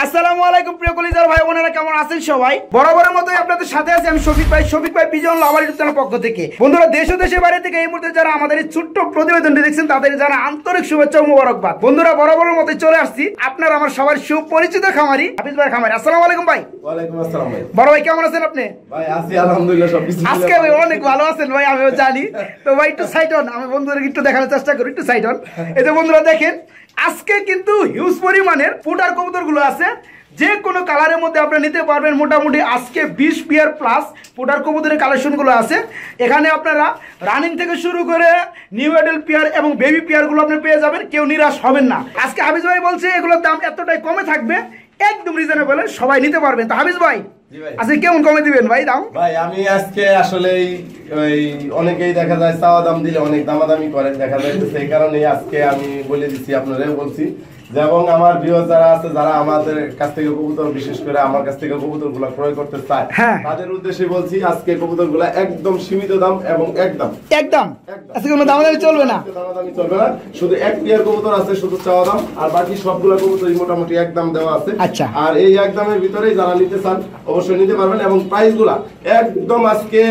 আসসালামু আলাইকুম প্রিয় কলিজার ভাই বোনেরা, কেমন আছেন সবাই? বরাবরের মতোই আপনাদের সাথে আছি আমি শফিক ভাই বিজন লাভার ইউটিউব চ্যানেল পক্ষ থেকে। বন্ধুরা, দেশ ও দেশের বাইরে থেকে এই মুহূর্তে যারা আমাদের এই ছোট্ট প্রতিবেদনটি দেখছেন তাদের যারা আন্তরিক শুভেচ্ছা ও মোবারকবাদ। বন্ধুরা, বরাবরের মতোই চলে আসছি আপনার আমার সবার সুপরিচিত খামারি হাফিজ ভাই খামারি। আসসালামু আলাইকুম ভাই। ওয়ালাইকুম আসসালাম ভাই। বড় ভাই কেমন আছেন আপনি? ভাই আছি আলহামদুলিল্লাহ, সব কিছু আজকে ভাই অনেক ভালো আছেন ভাই, আমিও জানি। তো ভাই একটু সাইড অন, আমি বন্ধুদের একটু দেখানোর চেষ্টা করি, একটু সাইড অন। এই যে বন্ধুরা দেখেন, আজকে কিন্তু হিউজ পরিমাণের ফুটার কবুতর গুলো আছে, যে কোনো কালারের মধ্যে আপনারা নিতে পারবেন। মোটামুটি আজকে 20 পেয়ার প্লাস ফুটার কবুতরের কালেকশনগুলো আছে এখানে। আপনারা রানিং থেকে শুরু করে নিউ অ্যাডাল পেয়ার এবং বেবি পেয়ারগুলো আপনি পেয়ে যাবেন, কেউ নিরাশ হবেন না। আজকে হাফিজ ভাই বলছে এগুলোর দাম এতটাই কমে থাকবে, একদম রিজনেবল, সবাই নিতে পারবেন। তো হাফিজ ভাই আজকে কেমন কমে দিবেন ভাই দাম? ভাই আমি আজকে আসলে ওই অনেকেই দেখা যায় চাওয়া দাম দিলে অনেক দামাদামি করে, দেখা যায় সেই কারণে আজকে আমি বলে দিচ্ছি, আপনারাও বলছি এবং আমার ভিউয়ার যারা আছে, যারা আমাদের কাছ থেকে কবুতর, বিশেষ করে আমার কাছ থেকে কবুতরগুলো ক্রয় করতে চায়, তাদের উদ্দেশ্যে বলছি আজকে কবুতরগুলো একদম সীমিত দাম এবং একদম আজকে কোনো দামাদামি চলবে না, দামাদামি চলবে না। শুধু এক পেয়ার কবুতর আছে শুধু চাওয়া দাম, আর বাকি সবগুলো কবুতরই মোটামুটি একদম দেওয়া আছে। আচ্ছা, আর এই একদমের ভিতরেই যারা নিতে চান অবশ্যই নিতে পারবেন এবং প্রাইসগুলো একদম আজকে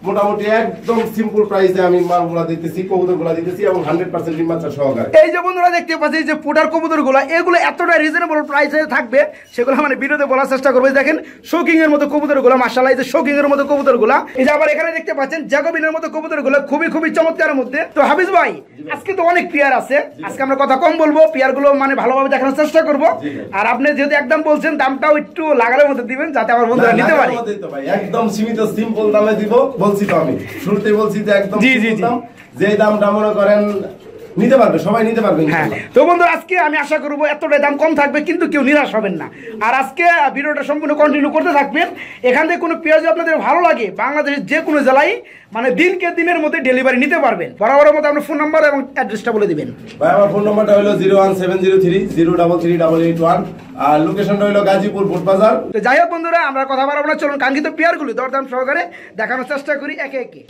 মোটামুটি একদম সিম্পল প্রাইসে আমি মালগুলো দিতেছি, কবুতরগুলো দিতেছি এবং 100% ডিম বাচ্চা সহকারে। এই যে বন্ধুরা দেখতে পাচ্ছি যে ফুটার কবুতরগুলো, এগুলো এতটা রিজনেবল প্রাইসে থাকবে, সেগুলো মানে ভিডিওতে বলার চেষ্টা করবো। দেখেন শোকিং এর মতো কবুতরগুলো, মাশাআল্লাহ, এই যে শোকিং এর মতো কবুতরগুলো, এই যে আবার এখানে দেখতে পাচ্ছেন জ্যাকোবিনের মতো কবুতরগুলো, খুবই খুবই চমৎকারের মধ্যে। তো হাফিজ ভাই আজকে তো অনেক পেয়ার আছে, আজকে আমরা কথা কম বলবো, পেয়ার গুলো মানে ভালোভাবে দেখানোর চেষ্টা করবো। আর আপনি যেহেতু একদম বলছেন, দামটাও একটু লাগালের মধ্যে দিবেন যাতে আমার বন্ধুরা নিতে পারে। একদম সীমিত সিম্পল দামে দিব বলছি, তো আমি শুরুতেই বলছি যে একদম যে দামটা মনে করেন নিতে পারবে, সবাই নিতে পারবে। হ্যাঁ, তো বন্ধুরা আজকে আমি আশা করবো এতটাই দাম কম থাকবে, কিন্তু কেউ নিরাশ হবেন না। আর আজকে ভিডিওটা সম্পূর্ণ কন্টিনিউ করতে থাকবেন। এখান থেকে কোনো পেঁয়াজ আপনাদের ভালো লাগে, বাংলাদেশের যে কোনো জেলায় মানে দিনকে দিনের মধ্যে ডেলিভারি নিতে পারবেন। বরাবরের মতো আপনার ফোন নাম্বার এবং অ্যাড্রেসটা বলে দিবেন। ভাই আমার ফোন নাম্বারটা হলো 01703033881 আর লোকেশনটা হলো গাজীপুর বোটবাজার। তো যাই হোক বন্ধুরা, আমরা কথা বাড়াবো না, চলুন কাঙ্ক্ষিত পেয়ারগুলো দরদাম সহকারে দেখানোর চেষ্টা করি একে একে।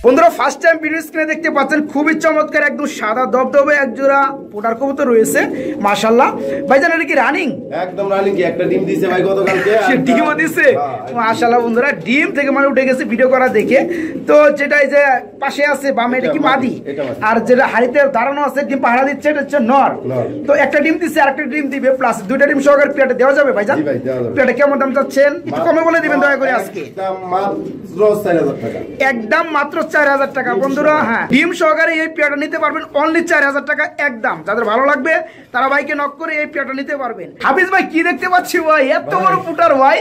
বন্ধুরা, ফার্স্ট টাইম ভিডিও স্ক্রিনে দেখতে পাচ্ছেন খুবই চমৎকার একদম সাদা দবদবে এক জোড়া পোটার কবুতর রয়েছে, মাশাআল্লাহ। ভাইজান এটা কি রানিং? একদম রানিং, কি একটা ডিম দিয়েছে ভাই গতকালকে। সে ডিমও দিয়েছে, মাশাআল্লাহ। বন্ধুরা ডিম থেকে মানে উঠে গেছে ভিডিও করা দেখে। তো যেটা এই যে পাশে আছে বামে, এটা কি মাদি, আর যেটা হাড়িতে দাঁড়ানো আছে ডিম পাহারা দিচ্ছে, এটা হচ্ছে নর। তো একটা ডিম দিচ্ছে, আরেকটা ডিম দিবে, প্লাস দুইটা ডিম সহকারে পেয়ারটা দেওয়া যাবে ভাইজান? পেয়ারটা কেমন দাম চাচ্ছেন একটু কমে বলে দিবেন দয়া করে। আজকে একদম মাত্র 4000 টাকা বন্ধুরা। হ্যাঁ, ডিম সহকারে এই পেয়ারটা নিতে পারবেন অনলি 4000 টাকা একদম। যাদের ভালো লাগবে তারা ভাইকে নক করে এই পেয়ারটা নিতে পারবেন। হাফিজ ভাই কি দেখতে পাচ্ছি ভাই, এত বড় পুটার ভাই,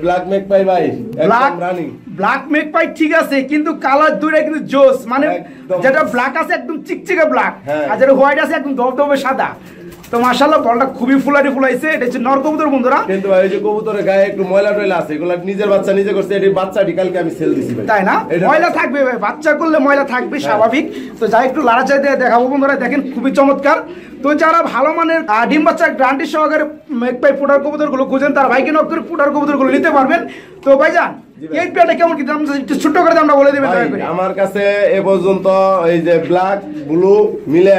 ব্ল্যাক মেকপাই ভাই, একদম রানিং ব্ল্যাক মেকপাই। ঠিক আছে, কিন্তু কালার দুইটা কিন্তু জোস, মানে যেটা ব্ল্যাক আছে একদম চিকচিকে ব্ল্যাক, আর যেটা হোয়াইট আছে একদম দবদবে সাদা। তো মাশাআল্লাহ বলটা খুবই ফুলাইছে। এটা হচ্ছে নর কবুতর বন্ধুরা, কিন্তু ভাই এই যে কবুতরের গায়ে একটু ময়লা টয়লা আছে, এগুলা নিজের বাচ্চা নিজে করছে। এই বাচ্চাটি কালকে আমি সেল দিছি ভাই, তাই না? ময়লা থাকবে ভাই, বাচ্চা করলে ময়লা থাকবে, স্বাভাবিক। তো যাই একটু লাড়াচাই দিয়ে দেখাবো বন্ধুরা, দেখেন খুবই চমৎকার। তো যারা ভালো মানের ডিম বাচ্চা গ্যারান্টি সহকারে মেকপাই ফুটার কবুতর গুলো খুঁজেন, তারা ভাইকে নক করে ফুটার কবুতর গুলো নিতে পারবেন। তো ভাইজান এই পেয়ারটা কেমন কি দাম, একটু ছোট করে দামটা বলে দিবেন দয়া করে। আমার কাছে এ পর্যন্ত এই যে ব্ল্যাক ব্লু মিলে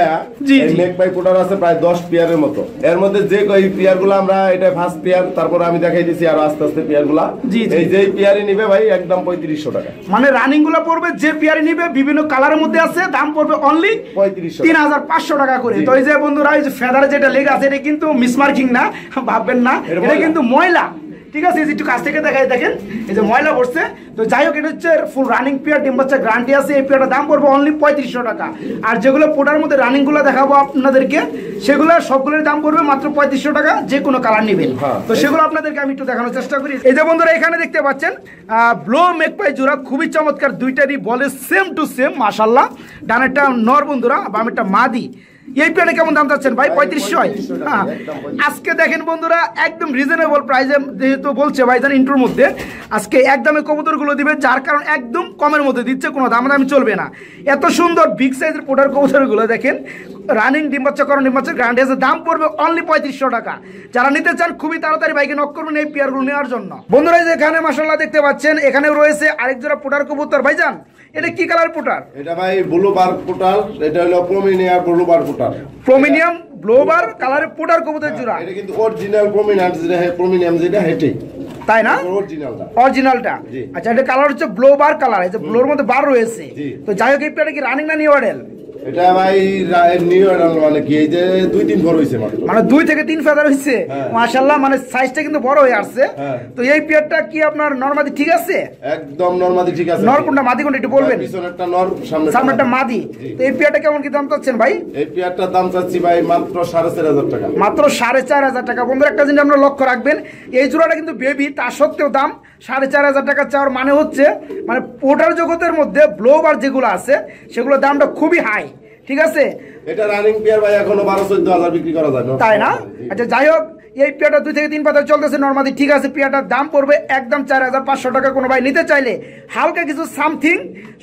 মেকপাই ফুটার আছে প্রায় 10 পেয়ারের মতো। এর মধ্যে যে এই পেয়ারগুলো আমরা, এটা ফার্স্ট পেয়ার, তারপর আমি দেখাই দিছি আর আস্তে আস্তে পেয়ারগুলা। এই যে পেয়ারই নিবে ভাই একদম 3500 টাকা, মানে রানিং গুলো পড়বে। যে পেয়ারই নিবে বিভিন্ন কালারের মধ্যে আছে, দাম পড়বে অনলি 3500 টাকা করে। তো এই যে বন্ধুরা, এই যে ফেদার যেটা লেগে আছে, এটা কিন্তু মিসমার্কিং না, ভাববেন না, এটা কিন্তু ময়লা। ঠিক আছে, একটু কাছ থেকে দেখাই, দেখেন এই যে ময়লা পড়ছে। তো যাই হোক, এটা হচ্ছে ফুল রানিং পেয়ার, ডিম বাচ্চা গ্যারান্টি আছে। এই পেয়ারটার দাম পড়বে অনলি 3500 টাকা। আর যেগুলো পোটার মধ্যে রানিং গুলো দেখাবো আপনাদেরকে, সেগুলো সবগুলোর দাম পড়বে মাত্র 3500 টাকা, যে কোনো কালার নেবেন। তো সেগুলো আপনাদেরকে আমি একটু দেখানোর চেষ্টা করি। এই যে বন্ধুরা এখানে দেখতে পাচ্ছেন ব্লো মেকপাই জোড়া, খুবই চমৎকার, দুইটারই বলে সেম টু সেম, মাশাআল্লাহ। ডানেরটা নর বন্ধুরা, বামেরটা মাদি। এই পেয়ারটা কেমন দাম চাচ্ছেন ভাই? 3500। হ্যাঁ, আজকে দেখেন বন্ধুরা একদম রিজনেবল প্রাইসে যেহেতু বলছে ভাইজান ইন্ট্রোর মধ্যে, আজকে একদমে কবুতরগুলো দিবে, যার কারণ একদম কমের মধ্যে দিচ্ছে, কোনো দামাদামি চলবে না। এত সুন্দর বিগ সাইজের পোটার কবুতরগুলো দেখেন, রানিং ডিম বাচ্চা করানো ডিম বাচ্চার গ্যারান্টি আছে। দাম পড়বে অনলি 3500 টাকা। যারা নিতে চান খুবই তাড়াতাড়ি বাইকে নক করবেন এই পেয়ারগুলো নেওয়ার জন্য। বন্ধুরা এখানে মাশাআল্লাহ দেখতে পাচ্ছেন এখানে রয়েছে আরেক জোড়া পোটার কবুতর। ভাইজান এটা কি কালার পোটার? এটা ভাই ব্লু বার পোটার, এটা হলো প্রোমিনিয়াম ব্লু বার পোটার, প্রোমিনিয়াম ব্লোবার কালারের পোটার কবুতর জোড়া। এটা কিন্তু অরিজিনাল প্রোমিনিয়াম যেটা হেটেই, তাই না? অরিজিনালটা। অরিজিনালটা। আচ্ছা এটা কালার হচ্ছে ব্লো বার কালার, এই যে ব্লোর মধ্যে বার রয়েছে। তো যাই হোক এই পেয়ারটা কি রানিং না নিউ মডেল? এটা ভাই নিউ মডেল, মানে কি এই যে 2-3 ভর হইছে, মানে 2 থেকে 3 ফেদার হইছে। মাশাআল্লাহ, মানে সাইজটা কিন্তু বড় হয়ে আসছে। তো এই পেয়ারটা কি আপনার নরমাদি ঠিক আছে? একদম নরমাদি ঠিক আছে। নর কোনটা মাদি কোনটা একটু বলবেন? পিছনেরটা নর, সামনেরটা মাদি। তো এই পেয়ারটা কেমন কি দাম চাচ্ছেন ভাই? এই পেয়ারটার দাম চাচ্ছি ভাই মাত্র 4500 টাকা। মাত্র 4500 টাকা। বন্ধুরা একটা জিনিস আপনারা লক্ষ্য রাখবেন, এই জোড়াটা কিন্তু বেবি, তা সত্ত্বেও দাম 4500 টাকা চাওয়ার মানে হচ্ছে মানে পোটার জগতের মধ্যে ব্লোবার যেগুলো আছে সেগুলোর দামটা খুবই হাই। ঠিক আছে, এটা রানিং পেয়ার ভাই এখনো 12-14 বিক্রি করা যায় না, তাই না? আচ্ছা যাই হোক এই পেয়ারটা 2 থেকে 3 পাতা চলতেছে নরমালি, ঠিক আছে। পেয়ারটার দাম পড়বে একদম 4500 টাকা। কোনো ভাই নিতে চাইলে হালকা কিছু সামথিং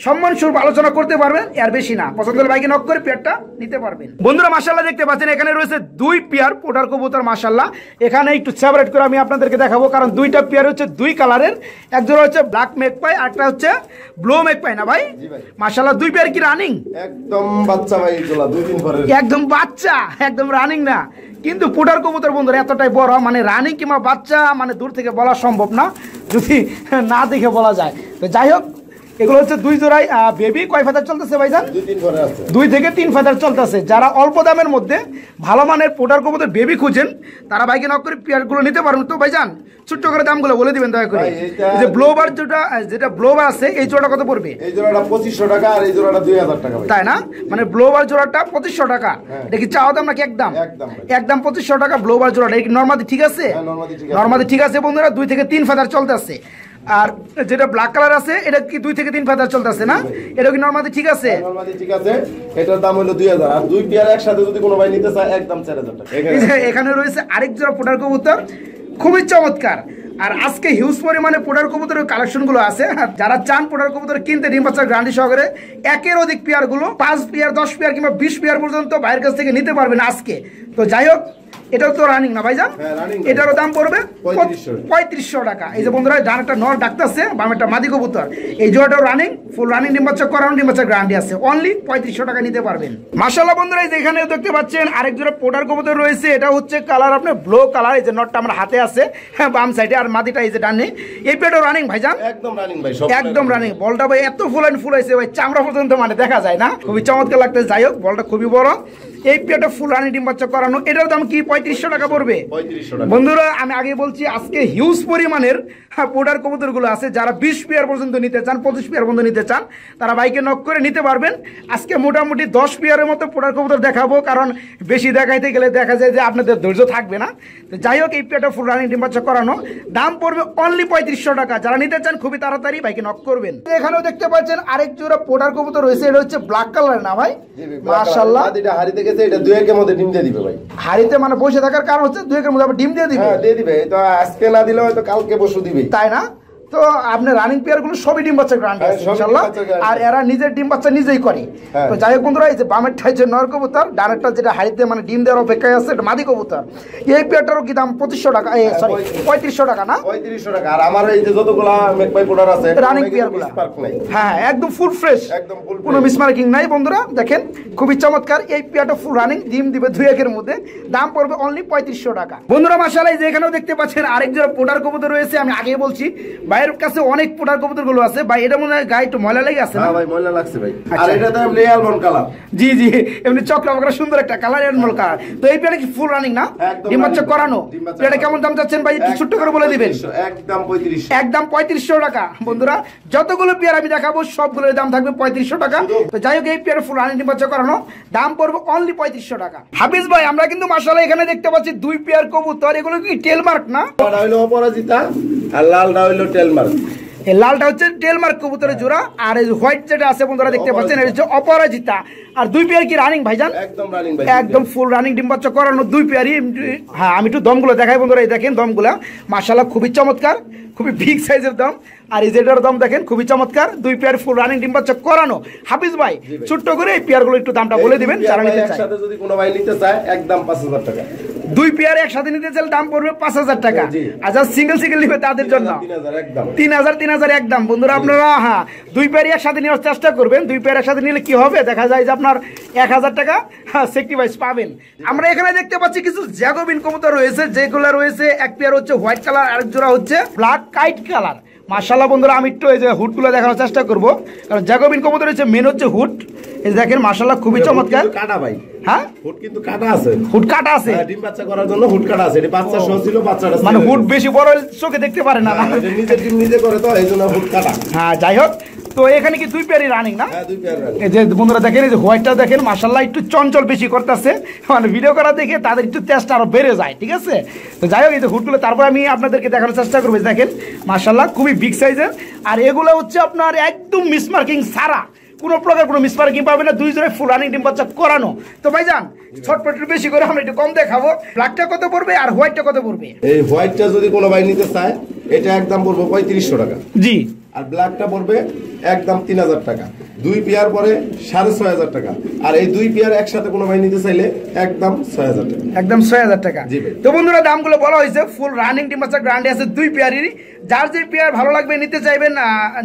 সম্মান স্বরূপ আলোচনা করতে পারবেন, এর বেশি না। পছন্দ হলে বাইকে নক করে পেয়ারটা নিতে পারবেন। বন্ধুরা মাশাআল্লাহ দেখতে পাচ্ছেন এখানে রয়েছে 2 পেয়ার পোটার কবুতর। মাশাআল্লাহ এখানে একটু সেপারেট করে আমি আপনাদেরকে দেখাবো, কারণ 2টা পেয়ার হচ্ছে 2 কালারের। এক জোড়া হচ্ছে ব্ল্যাক ম্যাকপাই, আরটা হচ্ছে ব্লু ম্যাকপাই। না ভাই মাশাআল্লাহ 2 পেয়ার কি রানিং? একদম বাচ্চা ভাই, এগুলা 2 দিন পরে একদম বাচ্চা, একদম রানিং না। কিন্তু পোটার কবুতর বন্ধুরা এতটাই বড়, মানে রানিং কিংবা বাচ্চা মানে দূর থেকে বলা সম্ভব না যদি না দেখে বলা যায়। তো যাই হোক এগুলো হচ্ছে 2 জোড়াই বেবি। কয় ফেদার চলতেছে ভাইজান? 2-3 ভরে আছে, 2 থেকে 3 ফেদার চলতেছে। যারা অল্প দামের মধ্যে ভালো মানের পোটার কবুতর বেবি খুঁজেন তারা বাইকে নক করে পেয়ারগুলো নিতে পারবেন। তো ভাইজান ছোট্ট করে দামগুলো বলে দিবেন দয়া করে। যে ব্লোবার যেটা ব্লোবার আছে এই জোড়াটা কত পড়বে? এই জোড়াটা 2500 টাকা আর এই জোড়াটা 2000 টাকা ভাই। তাই না? মানে ব্লোবার জোড়াটা 2500 টাকা। এটা কি চাওয়া দাম নাকি একদম? একদম 2500 টাকা ব্লোবার জোড়াটা। এই নরমালি ঠিক আছে? নরমালি ঠিক আছে বন্ধুরা। 2 থেকে 3 ফেদার চলতেছে। আর যেটা ব্ল্যাক কালার আছে এটা কি 2 থেকে 3 ফেদার চলতেছে না? এটা কি নরমালি ঠিক আছে? নরমালি ঠিক আছে। এটার দাম হলো 2000 আর 2 পেয়ার একসাথে যদি কোনো ভাই নিতে চায় একদম 4000 টাকা। এখানে রয়েছে আরেক জোড়া পোটার কবুতর, খুবই চমৎকার। আর আজকে হিউজ পরিমাণে পোটার কবুতরের কালেকশনগুলো আছে। যারা চান পোটার কবুতর কিনতে ডিম বাচ্চার গ্যারান্টি সহকারে একের অধিক পেয়ারগুলো 5 পেয়ার 10 পেয়ার কিংবা 20 পেয়ার পর্যন্ত বাইরের কাছ থেকে নিতে পারবেন আজকে। তো যাই হোক এটাও তো রানিং না ভাইজান? এটারও দাম পড়বে 3500 টাকা। এই যে বন্ধুরা ডানটা নর ডাকতেছে, বামেরটা মাদি কবুতর। এই জোড়াটাও রানিং, ফুল রানিং ডিম বাচ্চা করানো ডিম বাচ্চার গ্যারান্টি আছে। অনলি 3500 টাকা নিতে পারবেন। মাশাআল্লাহ বন্ধুরা এই যে এখানে দেখতে পাচ্ছেন আরেক জোড়া পোটার কবুতর রয়েছে। এটা হচ্ছে কালার আপনার ব্লু কালার। এই যে নটটা আমার হাতে আছে বাম সাইডে, আর মাদিটা এই যে ডানে। এই পেটাও রানিং ভাইজান? একদম রানিং ভাই, একদম রানিং। বলটা ভাই এত ফুল হয়েছে ভাই, চামড়া পর্যন্ত মানে দেখা যায় না, খুবই চমৎকার লাগতেছে। যাই হোক বলটা খুবই বড়। এই পেটা ফুল রানিং ডিম বাচ্চা করানো। এটার দাম কি 3500 টাকা পড়বে? বন্ধুরা আমি আগে বলছি আজকে হিউজ পরিমাণের পোটার কবুতরগুলো আছে। যারা 20 পেয়ার পর্যন্ত নিতে চান, 25 পেয়ার পর্যন্ত নিতে চান তারা বাইকে নক করে নিতে পারবেন। আজকে মোটামুটি 10 পেয়ারের মতো পোটার কবুতর দেখাবো, কারণ বেশি দেখাইতে গেলে দেখা যায় যে আপনাদের ধৈর্য থাকবে না। তো যাই হোক এই পেটা ফুল রানিং ডিম বাচ্চা করানো দাম পড়বে অনলি 3500 টাকা। যারা নিতে চান খুবই তাড়াতাড়ি বাইকে নক করবেন। এখানেও দেখতে পাচ্ছেন আরেক জোড়া পোটার কবুতর রয়েছে। এটা হচ্ছে ব্ল্যাক কালার না ভাই? মাশাআল্লাহ এটা হাড়িতে গেছে, এটা 2 এর মধ্যে ডিম দিয়ে দিবে ভাই। হাড়িতে মানে বসে থাকার কারণ হচ্ছে 2 এর মধ্যে আবার ডিম দিয়ে দিবে। হ্যাঁ দিয়ে দিবে, তো আজকে না দিলে হয়তো কালকে পরশু দিবে, তাই না? তো আপনার রানিং পেয়ার গুলো সবই ডিম বাচ্চা গ্যারান্টি আছে ইনশাআল্লাহ। আর এরা নিজের ডিম বাচ্চা নিজেই করে। তো যাই হোক বন্ধুরা এই যে বামেরটা হচ্ছে নর কবুতর, ডানেরটা যেটা হাড়িতে মানে ডিম দেওয়ার অপেক্ষায় আছে এটা মাদি কবুতর। এই পেয়ারটারও কি দাম 2500 টাকা? সরি 3500 টাকা না? 3500 টাকা। আর আমার এই যে যতগুলা মেকপাই পোডার আছে রানিং পেয়ারগুলো হ্যাঁ একদম ফুল ফ্রেশ, একদম ফুল, কোনো মিসমার্কিং নাই। বন্ধুরা দেখেন খুবই চমৎকার। এই পেয়ারটা ফুল রানিং, ডিম দিবে 2 একের মধ্যে। দাম পড়বে অনলি 3500 টাকা। বন্ধুরা মাশাআল্লাহ যে এখানেও দেখতে পাচ্ছেন আরেক জোড়া পোটার কবুতর রয়েছে। আমি আগেই বলছি ভাইয়ের কাছে অনেক পোটার কবুতর গুলো আছে ভাই। এটা মনে হয় গায়ে একটু ময়লা লেগে আছে না? হ্যাঁ ভাই ময়লা লাগছে ভাই। আর এটা তো এমনি অ্যালমন্ড কালার। জি জি এমনি চকরা বকরা সুন্দর একটা কালার, অ্যালমন্ড কালার। তো এই পেয়ারটা কি ফুল রানিং না? ডিম বাচ্চা করানো। এটা কেমন দাম চাচ্ছেন ভাই একটু ছোট্ট করে বলে দিবেন? একদম 3500। একদম 3500 টাকা। বন্ধুরা যতগুলো পেয়ার আমি দেখাবো সবগুলোর দাম থাকবে 3500 টাকা। তো যাই হোক এই পেয়ার ফুল রানিং ডিম বাচ্চা করানো দাম পড়বে অনলি 3500 টাকা। হাফিজ ভাই আমরা কিন্তু মাশাআল্লাহ এখানে দেখতে পাচ্ছি 2 পেয়ার কবুতর। এগুলো কি টেল মার্ক না? এটা হলো অপরাজিতা আর লালটা হলো টেল মার্ক। এই লালটা হচ্ছে টেল মার্ক কবুতরের জোড়া, আর এই হোয়াইট যেটা আছে বন্ধুরা দেখতে পাচ্ছেন এটা হচ্ছে অপরাজিতা। আর 2 পেয়ার কি রানিং ভাইজান? একদম রানিং ভাই, একদম ফুল রানিং ডিম বাচ্চা করানো 2 পেয়ারই। হ্যাঁ আমি একটু দমগুলো দেখাই বন্ধুরা। এই দেখেন দমগুলা মাশাআল্লাহ খুবই চমৎকার, খুবই বিগ সাইজের দম। আর এই যেটার দাম দেখেন খুবই চমৎকার, 2 পেয়ার ফুল রানিং ডিম বাচ্চা করানো। হাফিজ ভাই ছোট্ট করে এই পেয়ারগুলো একটু দামটা বলে দিবেন যারা নিতে চায়। একসাথে যদি কোনো ভাই নিতে চায় একদম 5000 টাকা। 2 পেয়ার একসাথে নিতে চাইলে দাম পড়বে 5000 টাকা। আর যারা সিঙ্গেল সিঙ্গেল নিবে তাদের জন্য 3000 একদম। বন্ধুরা আপনারা 2 পেয়ার একসাথে নেওয়ার চেষ্টা করবেন। 2 পেয়ার একসাথে নিলে কি হবে, দেখা যায় যে আপনার 1000 টাকা সেক্রিফাইস পাবেন। আমরা এখানে দেখতে পাচ্ছি কিছু জ্যাকোবিন কবুতর রয়েছে, যেগুলো রয়েছে এক পেয়ার হচ্ছে হোয়াইট কালার, আরেক জোড়া হচ্ছে ব্ল্যাক কাইট কালার। মাশাআল্লাহ বন্ধুরা, আমি একটু এই যে হুডগুলো দেখানোর চেষ্টা করব, কারণ জ্যাকোবিন কবুতর হচ্ছে মেন হচ্ছে হুড। এই দেখেন মাশাআল্লাহ খুবই চমৎকার। কাটা ভাই, হ্যাঁ হুড কিন্তু কাটা আছে, হুড কাটা আছে, ডিম বাচ্চা করার জন্য হুড কাটা আছে। এটা বাচ্চা সহ ছিল, বাচ্চাটা মানে হুড বেশি বড় চোখে দেখতে পারে না, নিজে ডিম নিজে করে তো এইজন্য হুড কাটা। হ্যাঁ যাই হোক, তো এখানে কি 2 পেয়ারই রানিং না? হ্যাঁ 2 পেয়ার রানিং। এই যে বন্ধুরা দেখেন, এই যে হোয়াইটটা দেখেন মাশাআল্লাহ একটু চঞ্চল বেশি করতেছে, মানে ভিডিও করা দেখে তাদের একটু টেস্ট আরো বেড়ে যায়, ঠিক আছে? তো যাই হোক, এই যে হুডগুলো তারপর আমি আপনাদেরকে দেখানোর চেষ্টা করবো। দেখেন মাশাআল্লাহ খুবই বিগ সাইজের, আর এগুলো হচ্ছে আপনার একদম মিসমার্কিং সারা, কোনো প্রকার কোনো মিসমার্কিং পাবে না, 2 জোড়া ফুল রানিং ডিম বাচ্চা করানো। তো ভাইজান ছটপট বেশি করে আমরা একটু কম দেখাবো। ব্ল্যাকটা কত পড়বে আর হোয়াইটটা কত পড়বে? এই হোয়াইটটা যদি কোনো ভাই নিতে চায় এটা একদম পড়বে 3500 টাকা। জি। আর ব্ল্যাকটা পড়বে একদম 3000 টাকা। 2 পেয়ার পরে 6500 টাকা। আর এই 2 পেয়ার একসাথে কোনো ভাই নিতে চাইলে একদম 6000 টাকা। একদম 6000 টাকা। তো বন্ধুরা দামগুলো বলা হয়েছে, ফুল রানিং ডিম বাচ্চা গ্যারান্টি আছে 2 পেয়ারেরই। যার যে পেয়ার ভালো লাগবে নিতে চাইবেন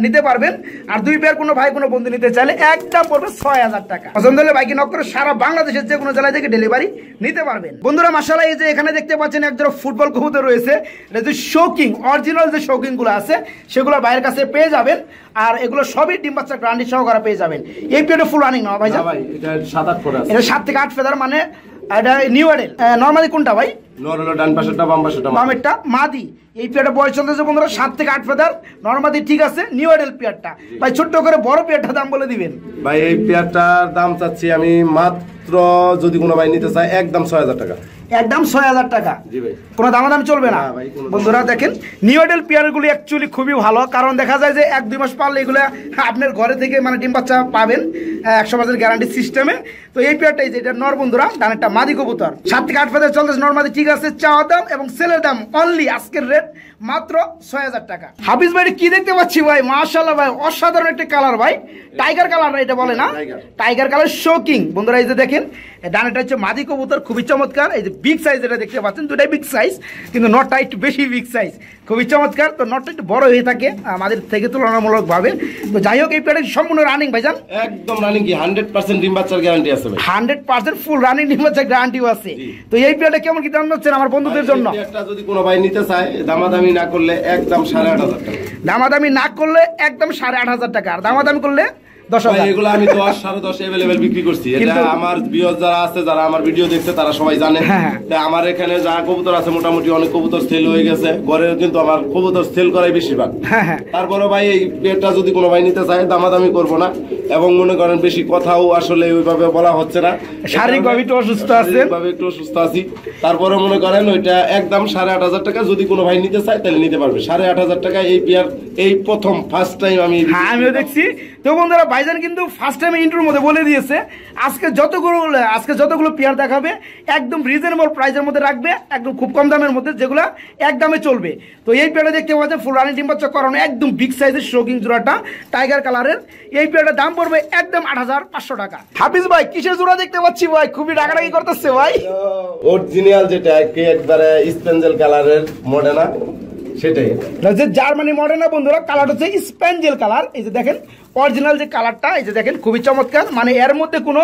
নিতে পারবেন। আর 2 পেয়ার কোনো ভাই কোনো বন্ধু নিতে চাইলে একদম পড়বে 6000 টাকা। পছন্দ হলে বাইকে নক করে সারা বাংলাদেশের যে কোনো জেলায় থেকে ডেলিভারি নিতে পারবেন। বন্ধুরা মাশাআল্লাহ, এই যে এখানে দেখতে পাচ্ছেন একজোড়া ফুটবল কবুতর রয়েছে। এটা যে শৌকিং অরিজিনাল যে শৌকিং গুলো আছে সেগুলো ভাইয়ের কাছে পেয়ে যাবেন। আর এগুলো সবই ডিম বাচ্চা গ্যারান্টি সহকারে পেয়ে যাবেন। এই পেয়ারটা ফুল রানিং না ভাই? ভাই এটা 7-8 ফেদার আছে। এটা 7 থেকে 8 ফেদার, মানে এটা নিউ অ্যাডেল। নরমালি কোনটা ভাই? নর হলো ডান পাশেরটা, বাম পাশেরটা বামেরটা মাদি। এই পেয়ারটা বয়স চলতেছে বন্ধুরা 7 থেকে 8 ফেদার, নরমালি ঠিক আছে। নিউ অ্যাডেল পেয়ারটা ভাই ছোট্ট করে বড় পেয়ারটা দাম বলে দিবেন ভাই। এই পেয়ারটার দাম চাচ্ছি আমি মাত্র, যদি কোনো ভাই নিতে চায় একদম 6000 টাকা। একদম 6000 টাকা। জি ভাই, কোনো দামাদামি চলবে না ভাই। বন্ধুরা দেখেন নিউ অ্যাডেল পেয়ারগুলি অ্যাকচুয়ালি খুবই ভালো, কারণ দেখা যায় যে 1-2 মাস পারলে এগুলো আপনার ঘরে থেকে মানে ডিম বাচ্চা পাবেন 100% গ্যারান্টি সিস্টেমে। তো এই পেয়ারটাই যেটা নর বন্ধুরা, ডানেরটা মাদি কবুতর, 7 থেকে 8 ফেদার চলতেছে নরমাদি, ঠিক আছে। চাওয়া দাম এবং সেলের দাম অনলি আজকের রেট মাত্র 6000 টাকা। হাফিজ ভাই কি দেখতে পাচ্ছি ভাই, মাশাআল্লাহ ভাই অসাধারণ একটা কালার ভাই, টাইগার কালার এটা বলে না, টাইগার কালার শোকিং। বন্ধুরা এই যে দেখেন ডানেরটা হচ্ছে মাদি কবুতর, খুবই চমৎকার। এই যে বিগ সাইজ এটা দেখতে পাচ্ছেন, দুটাই বিগ সাইজ, কিন্তু নটটা একটু বেশি বিগ সাইজ, খুবই চমৎকার। তো নটটা একটু বড় হয়ে থাকে আমাদের থেকে তুলনামূলক ভাবে। তো যাই হোক, এই পেয়ারটা সম্পূর্ণ রানিং ভাইজান? একদম রানিং, কি 100% ডিম বাচ্চার গ্যারান্টি আছে ভাই। 100% ফুল রানিং ডিম বাচ্চার গ্যারান্টিও আছে। তো এই পেয়ারটা কেমন কি দাম হচ্ছেন আমার বন্ধুদের জন্য? একটা যদি কোনো ভাই নিতে চায় দামাদামি না করলে একদম 8500 টাকা। দামাদামি না করলে একদম 8500 টাকা, আর দামাদামি করলে 10,000। এগুলো আমি 10, 10.5 अवेलेबल বিক্রি করছি। এটা আমার ভিউয়ার যারা আছে, যারা আমার ভিডিও দেখছে তারা সবাই জানে। আমার এখানে যা কবুতর আছে মোটামুটি অনেক কবুতর সেল হয়ে গেছে, ঘরে কিন্তু আমার কবুতর সেল করাই বেশিরভাগ। তারপরে ভাই এই পেয়ারটা যদি কোনো ভাই নিতে চায় দামাদামি করব না, এবং মনে করেন বেশি কথাও আসলে ওইভাবে বলা হচ্ছে না, শারীরিকভাবে একটু অসুস্থ আছে, একটু অসুস্থ আছি। তারপরে মনে করেন ওইটা একদম 8500 টাকা, যদি কোনো ভাই নিতে চায় তাহলে নিতে পারবে 8500 টাকা। এই পেয়ার এই প্রথম ফার্স্ট টাইম আমিও দেখছি। তো বন্ধুরা ভাইজান কিন্তু ফার্স্ট টাইম ইন্ট্রোর মধ্যে বলে দিয়েছে আজকে যতগুলো পেয়ার দেখাবে একদম রিজনেবল প্রাইসের মধ্যে রাখবে, একদম খুব কম দামের মধ্যে, যেগুলো একদমে চলবে। তো এই পেয়ারটা দেখতে পাচ্ছেন ফুল রানিং ডিম বাচ্চা করানো, একদম বিগ সাইজের শোকিং জোড়াটা টাইগার কালারের। এই পেয়ারটার দাম পড়বে একদম 8500 টাকা। হাফিজ ভাই কিসের জোড়া দেখতে পাচ্ছি ভাই, খুবই রাগারাগি করতেছে ভাই? অরিজিনাল যেটা একবারে স্পেঞ্জেল কালারের মডেনা, সেটাই জার্মানি মডেনা বন্ধুরা। কালার হচ্ছে স্পেঞ্জেল কালার। এই যে দেখেন অরিজিনাল যে কালারটা, এই যে দেখেন খুবই চমৎকার, মানে এর মধ্যে কোনো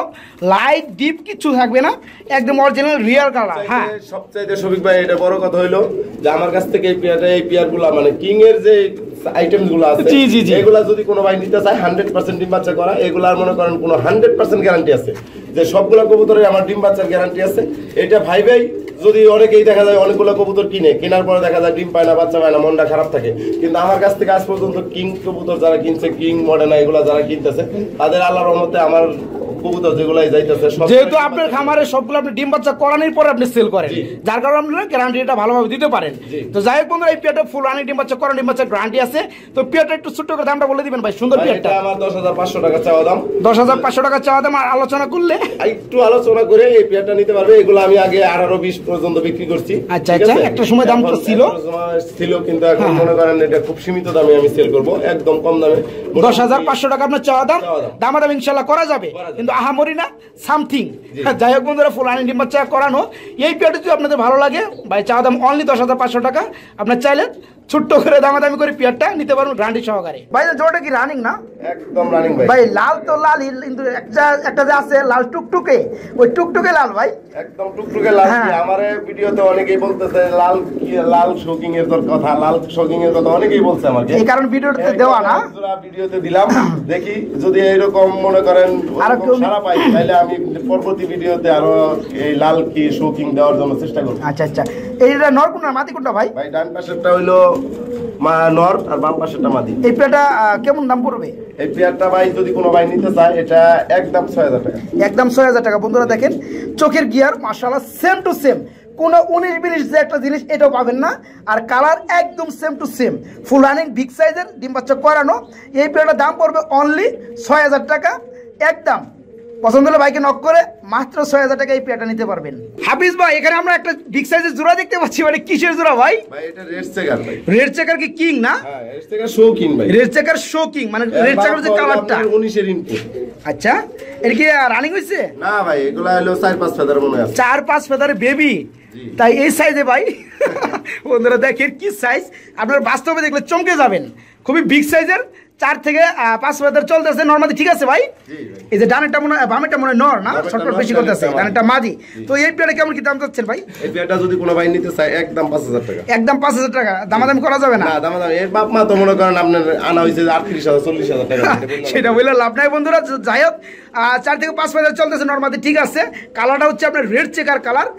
লাইট ডিপ কিছু থাকবে না, একদম অরিজিনাল রিয়েল কালার। হ্যাঁ, সবচাইতে শফিক ভাই এটা বড় কথা হইলো যে আমার কাছ থেকে এই পেয়ার গুলা মানে কিং এর যে আইটেম গুলো আছে এগুলা যদি কোনো ভাই নিতে চায় 100% ডিম বাচ্চা করা, এগুলার মনে করেন কোনো 100% গ্যারান্টি আছে, যে সবগুলা কবুতরের আমার ডিম বাচ্চার গ্যারান্টি আছে। এটা ভাই যদি অনেকেই দেখা যায় অনেকগুলো কবুতর কেনার পরে দেখা যায় ডিম পায় না, বাচ্চা পায় না, মনটা খারাপ থাকে, কিন্তু আমার কাছ থেকে আজ পর্যন্ত কিং কবুতর যারা কিনছে, কিং মডেনা এগুলা যারা কিনতেছে, তাদের আল্লাহর রহমতে আমার কবুতর যেগুলাই যাইতেছে সব যেহেতু আপনার খামারে সবগুলো আপনি ডিম বাচ্চা করানোর পরে আপনি সেল করেন, যার কারণে আপনারা গ্যারান্টিটা ভালোভাবে দিতে পারেন। তো যাই হোক বন্ধুরা, এই পেয়ারটা ফুল রানিং ডিম বাচ্চা করানো ডিম বাচ্চা গ্যারান্টি আছে। তো পেয়ারটা একটু ছোট্ট করে দামটা বলে দিবেন ভাই, সুন্দর পেয়ারটা। আমার 10,500 টাকা চাওয়া দাম। 10,500 টাকা চাওয়া দাম। আর আলোচনা করলে একটু আলোচনা করে এই পেয়ারটা নিতে পারবে। এগুলো আমি আগে 18-20 পর্যন্ত বিক্রি করছি। আচ্ছা আচ্ছা, একটা সময় দাম তো ছিল, কিন্তু এখন মনে করেন এটা খুব সীমিত দামে আমি সেল করব, একদম কম দামে। 10,500 টাকা আপনার চাওয়া দাম। দামাদাম ইনশাআল্লাহ করা যাবে, কিন্তু আহামরি না, সামথিং। যাই হোক বন্ধুরা, ফুল রানিং ডিম বাচ্চা করানো এই পেয়ারটা যদি আপনাদের ভালো লাগে ভাই, চাওয়া দাম অনলি 10,500 টাকা। আপনার চাইলে ছোট্ট করে দামাদামি করে পেয়ারটা নিতে পারবেন গ্যারান্টি সহকারে। ভাই জোড়াটা কি রানিং না? একদম রানিং ভাই। ভাই লাল তো লাল, কিন্তু একটা যে আছে লাল টুকটুকে, ওই টুকটুকে লাল ভাই, একদম টুকটুকে লাল। আমার ভিডিওতে অনেকেই বলতেছে লাল কি, লাল শোকিং এর কথা, লাল শোকিং এর কথা অনেকেই বলছে আমাকে, এই কারণে ভিডিওতে দেওয়া না, ভিডিওতে দিলাম। দেখি যদি এইরকম মনে করেন সারা পাই, তাহলে আমি পরবর্তী ভিডিওতে আরো এই লাল কি শোকিং দেওয়ার জন্য চেষ্টা করব। আচ্ছা আচ্ছা, এইটা নর কোনটা মাদি কোনটা ভাই? ভাই ডান পাশেরটা হইলো নর আর বাম পাশেরটা মাদি। এই পেয়ারটা কেমন দাম পড়বে? এই পেয়ারটা ভাই যদি কোনো ভাই নিতে চায়, এটা একদম 6,000 টাকা। একদম 6,000 টাকা। বন্ধুরা দেখেন চোখের গিয়ার মাশাআল্লাহ সেম টু সেম, কোনো 19-20 যে একটা জিনিস এটাও পাবেন না। আর কালার একদম same to same, full running big সাইজের ডিম বাচ্চা করানো। এই পেয়ারটার দাম পড়বে অনলি 6,000 টাকা একদম। পছন্দ হলে ভাইকে নক করে মাত্র 6,000 টাকা এই পেয়ারটা নিতে পারবেন। হাফিজ ভাই, এখানে আমরা একটা বিগ সাইজের জোড়া দেখতে পাচ্ছি, মানে কিসের জোড়া ভাই? ভাই এটা রেড চেকার ভাই। রেড চেকার কি কিং না? হ্যাঁ, রেড চেকার শো কিং ভাই। রেড চেকার শো কিং মানে রেড চেকার যে কালারটা 19 এর ইনপুট। আচ্ছা, এটা কি রানিং হইছে? না ভাই, এগুলা হলো 4-5 ফেদার মনে আছে। 4-5 ফেদারের বেবি, তাই এই সাইজে ভাই। বন্ধুরা দেখেন কি সাইজ, আপনারা বাস্তবে দেখলে চমকে যাবেন। খুবই বিগ সাইজের, 4 থেকে 5 ফেদার চলতেছে নরমালি, ঠিক আছে ভাই? এই যে ডানেরটা মনে হয়, বামেরটা মনে হয় নর না, শর্টকাট বেশি করতেছে, ডানেরটা মাদি। তো এই পেয়ারটা কেমন কি দাম চাচ্ছেন ভাই? এই পেয়ারটা যদি কোনো ভাই নিতে চায় একদম 5,000 টাকা। একদম 5,000 টাকা। দামাদামি করা যাবে না? না দামাদামি, এর বাপ মা তো মনে করেন আপনার আনা হইছে 38,000 40,000 টাকা। সেটা বলে লাভ নাই বন্ধুরা। যাই হোক, 4 থেকে 5 ফেদার চলতেছে নরমালি, ঠিক আছে। কালারটা হচ্ছে আপনার রেড চেকার কালার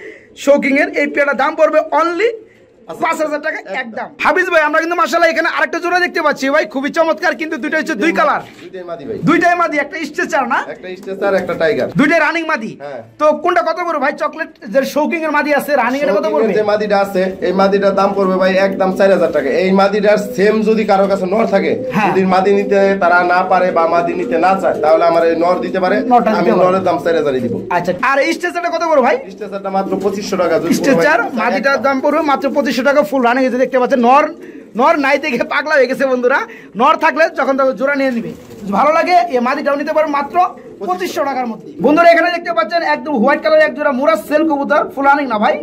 শোকিং এর। এই পেয়ারটার দাম পড়বে অনলি 5,000 টাকা একদম। হাফিজ ভাই, আমরা কিন্তু মাশাআল্লাহ এখানে আরেকটা জোড়া দেখতে পাচ্ছি ভাই, খুবই চমৎকার, কিন্তু দুইটা হচ্ছে দুই কালার। দুইটাই মাদি ভাই। দুইটাই মাদি, একটা স্ট্রেচার না? একটা স্ট্রেচার একটা টাইগার, দুইটাই রানিং মাদি। তো কোনটা কত পড়বে ভাই? চকলেট যে শোকিং এর মাদি আছে, রানিং এর কত পড়বে? যে মাদিটা আছে এই মাদিটার দাম পড়বে ভাই একদম 4,000 টাকা। এই মাদিটার সেম যদি কারো কাছে নর থাকে, যদি মাদি নিতে তারা না পারে বা মাদি নিতে না চায়, তাহলে আমার এই নর দিতে পারে, আমি নরের দাম 4,000 দিব। আচ্ছা, আর এই স্ট্রেচারটা কত পড়বে ভাই? স্ট্রেচারটা মাত্র 2,500 টাকা। স্ট্রেচার মাদিটার দাম পড়বে মাত্র 2,500 টাকা। ফুল রানিং এসে দেখতে পাচ্ছেন, নর নাই দেখে পাগলা হয়ে গেছে বন্ধুরা। নর থাকলে যখন তখন জোড়া নিয়ে নিবে, ভালো লাগে এই মাদিটাও নিতে পারবে মাত্র 2,500 টাকার মধ্যে। বন্ধুরা এখানে দেখতে পাচ্ছেন একদম হোয়াইট কালারের এক জোড়া মুরাজ সেল কবুতর, ফুল রানিং না ভাই?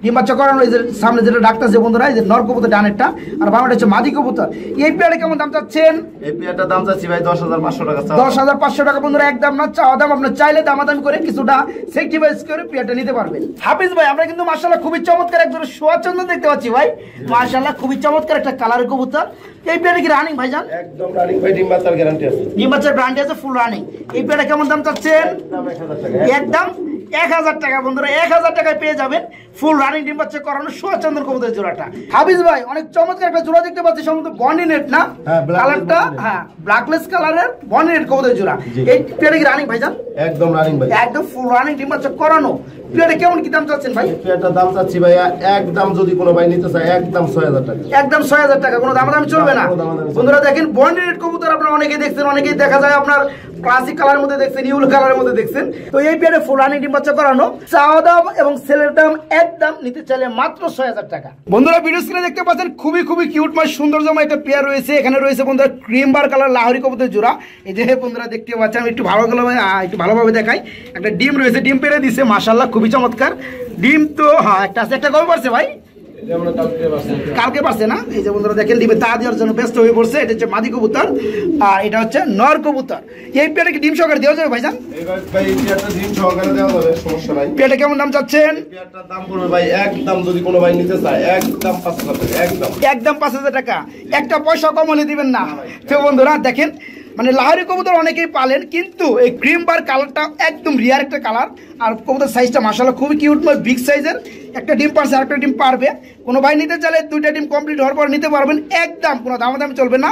ডিম বাচ্চা করানো। এই যে সামনে যেটা ডাকতেছে বন্ধুরা, এই যে নর কবুতর ডানেরটা, আর বামেরটা হচ্ছে মাদি কবুতর। এই পেয়ারে কেমন দাম চাচ্ছেন? এই পেয়ারটার দাম চাচ্ছি ভাই 10,500 টাকা। 10,500 টাকা বন্ধুরা একদম না, চাওয়া দাম। আপনার চাইলে দামাদামি করে কিছুটা সেক্টিভাইজ করে পেয়ারটা নিতে পারবেন। হাফিজ ভাই, আমরা কিন্তু মাশাআল্লাহ খুবই চমৎকার এক জোড়া সোয়া চন্দন দেখতে পাচ্ছি ভাই, মাশাআল্লাহ খুবই চমৎকার একটা কালারের কবুতর। এই পেয়ারে কি রানিং ভাইজান? একদম রানিং ভাই, ডিম বাচ্চার গ্যারান্টি আছে। ডিম বাচ্চার গ্যারান্টি আছে, ফুল রানিং। এই পেয়ারে কেমন দাম চাচ্ছেন? একদম 1,000 টাকা বন্ধুরা, 1,000 টাকায় পেয়ে যাবেন ফুল রানিং ডিম বাচ্চা করানো সোয়া চন্দন কবুতরের জোড়াটা। হাফিজ ভাই, অনেক চমৎকার একটা জোড়া দেখতে পাচ্ছি, সম্ভবত বনি নেট না কালারটা? হ্যাঁ, ব্ল্যাকলেস কালারের বনি নেট কবুতরের জোড়া। এই পেয়ারে কি রানিং ভাইজান? একদম রানিং ভাই, একদম ফুল রানিং ডিম বাচ্চা করানো। পেয়ারে কেমন কি দাম চাচ্ছেন ভাই? পেয়ারটার দাম চাচ্ছি ভাই একদম, যদি কোনো ভাই নিতে চায় একদম 6,000 টাকা। একদম 6,000 টাকা, কোনো দামাদামি চলবে না বন্ধুরা। দেখেন বনি নেট কবুতর আপনারা অনেকেই দেখছেন, অনেকেই দেখা যায় আপনার ক্লাসিক কালারের মধ্যে দেখছেন, ইউল কালারের মধ্যে দেখছেন। তো এই পেয়ারে ফুল রানিং ডিম বাচ্চা করানো, চাওয়া দাম এবং সেলের দাম একদম, নিতে চাইলে মাত্র 6,000 টাকা। বন্ধুরা ভিডিও স্ক্রিনে দেখতে পাচ্ছেন খুবই খুবই কিউট মাছ সৌন্দর্যময় একটা পেয়ার রয়েছে। এখানে রয়েছে বন্ধুরা ক্রিম বার কালার লাহোরি কবুতরের জোড়া। এই যে বন্ধুরা দেখতে পাচ্ছেন, আমি একটু ভালোভাবে দেখাই। একটা ডিম রয়েছে, ডিম পেরে দিছে মাশাআল্লাহ, খুবই চমৎকার ডিম। তো হ্যাঁ, একটা আছে, একটা কবে পারছে ভাই? কালকে পারছে না? এই যে বন্ধুরা দেখেন ডিমে তা দেওয়ার জন্য ব্যস্ত হয়ে পড়ছে। এটা হচ্ছে মাদি কবুতর আর এটা হচ্ছে নর কবুতর। এই পেয়ারে কি ডিম সহকারে দেওয়া যাবে ভাইজান? ডিম সহকারে দেওয়া যাবে, সমস্যা নাই। পেয়ারটা কেমন দাম চাচ্ছেন? পেয়ারটার দাম পড়বে ভাই একদম, যদি কোনো ভাই নিতে চায় একদম 5,000 টাকা। একদম 5,000 টাকা, একটা পয়সা কম হলে দিবেন না। তো বন্ধুরা দেখেন, মানে লাহোরি কবুতর অনেকেই পালেন, কিন্তু এই ক্রিম বার কালারটা একদম রিয়ার একটা কালার। আর কবুতর সাইজটা মাশাআল্লাহ খুবই কিউট, বিগ সাইজের। একটা ডিম পারছে, আরেকটা ডিম পারবে। কোনো ভাই নিতে চাইলে দুইটা ডিম কমপ্লিট হওয়ার পর নিতে পারবেন একদম, কোনো দামাদামি চলবে না।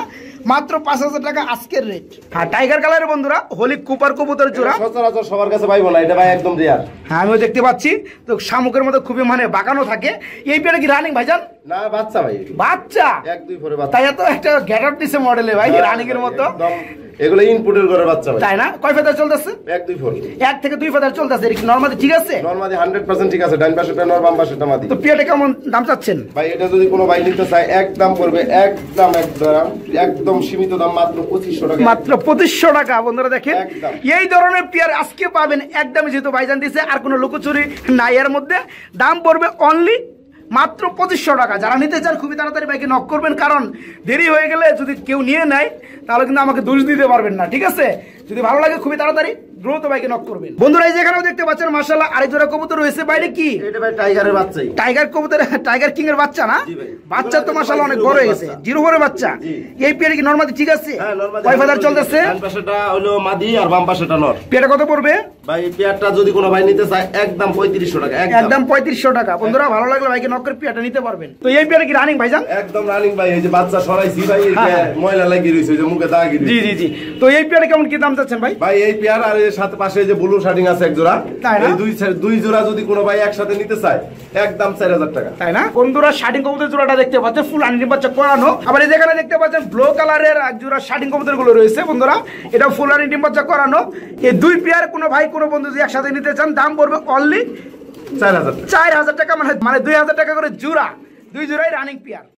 মাত্র 5,000 টাকা আজকের রেট। হ্যাঁ টাইগার কালারের বন্ধুরা হোলি কুপার কবুতর জোড়া সচরাচর সবার কাছে পাইবো না, এটা ভাই একদম রিয়ার। হ্যাঁ আমিও দেখতে পাচ্ছি, তো শামুকের মধ্যে খুবই মানে বাঁকানো থাকে। এই পেয়ারে কি রানিং ভাইজান? না বাচ্চা ভাই, বাচ্চা 1-2 পরে বাচ্চা। তাই এত একটা গেটআপ দিছে মডেলে ভাই রানিং এর মতো একদম এগুলো ইনপুটের ঘরের বাচ্চা ভাই। তাই না? কয় ফেদার চলতেছে? 1-2 ফোর। 1 থেকে 2 ফেদার চলতেছে। এটা কি নরমালি ঠিক আছে? নরমালি 100% ঠিক আছে। ডান পাশেটা নর, বাম পাশেটা মাদি। তো পেয়ারটা কেমন দাম চাচ্ছেন ভাই? এটা যদি কোনো ভাই নিতে চায় একদম পড়বে একদম সীমিত দাম মাত্র 2500 টাকা। মাত্র 2500 টাকা বন্ধুরা দেখেন। একদম। এই ধরনের পেয়ার আজকে পাবেন একদম, যেহেতু ভাইজান দিছে আর কোনো লুকোচুরি নাই এর মধ্যে। দাম পড়বে অনলি মাত্র 2500 টাকা। যারা নিতে চান খুবই তাড়াতাড়ি ভাইকে নক করবেন, কারণ দেরি হয়ে গেলে যদি কেউ নিয়ে নেয় তাহলে কিন্তু আমাকে দোষ দিতে পারবেন না, ঠিক আছে? যদি ভালো লাগে খুবই তাড়াতাড়ি দ্রুত ভাইকে নক করবেন। বন্ধুরা এই যেখানেও দেখতে পাচ্ছেন মাশাআল্লাহ আরেক জোড়া কবুতর রয়েছে। বাইরে কি এটা ভাই টাইগারের বাচ্চাই। টাইগার কবুতর, টাইগার কিং এর বাচ্চা না? জি ভাই। বাচ্চা তো মাশাআল্লাহ অনেক বড় হয়ে গেছে, জিরো ফোরের বাচ্চা। জি। এই পেয়ারে কি নরমালি ঠিক আছে? হ্যাঁ নরমালি। কয় ফেদার চলতেছে? ডান পাশেটা হলো মাদি আর বাম পাশেটা নর। পেয়ারটা কত পড়বে ভাই এই পেয়ারটা যদি কোনো ভাই নিতে চায় একদম 3500 টাকা। একদম 3500 টাকা। বন্ধুরা ভালো লাগলে ভাইকে নক করে পেয়ারটা নিতে পারবেন। তো এই পেয়ারে কি রানিং ভাইজান? একদম রানিং ভাই। এই যে বাচ্চা সরাইছি ভাই, এই যে ময়লা লাগিয়ে রইছে, এই যে মুখে দাগ জি জি জি। তো এই পেয়ারে কেমন কি দাম চাচ্ছেন ভাই? ভাই এই পেয়ার আর এর সাথে পাশে যে ব্লু শার্টিং আছে এক জোড়া, তাই না? এই দুই জোড়া যদি কোনো ভাই একসাথে নিতে চায় একদম 4000 টাকা। তাই না? বন্ধুরা শার্টিং কবুতর জোড়াটা দেখতে পাচ্ছেন ফুল আন্ডি বাচ্চা করানো। আবার এই যেখানে দেখতে পাচ্ছেন ব্লু কালারের এক জোড়া শার্টিং কবুতর গুলো রয়েছে বন্ধুরা, এটা ফুল আন্ডি বাচ্চা করানো। এই দুই পেয়ার কোনো ভাই কোনো বন্ধু যদি একসাথে নিতে চান দাম পড়বে অনলি 4000 টাকা। 4000 টাকা, মানে 2000 টাকা করে জোড়া। দুই জোড়াই রানিং পেয়ার।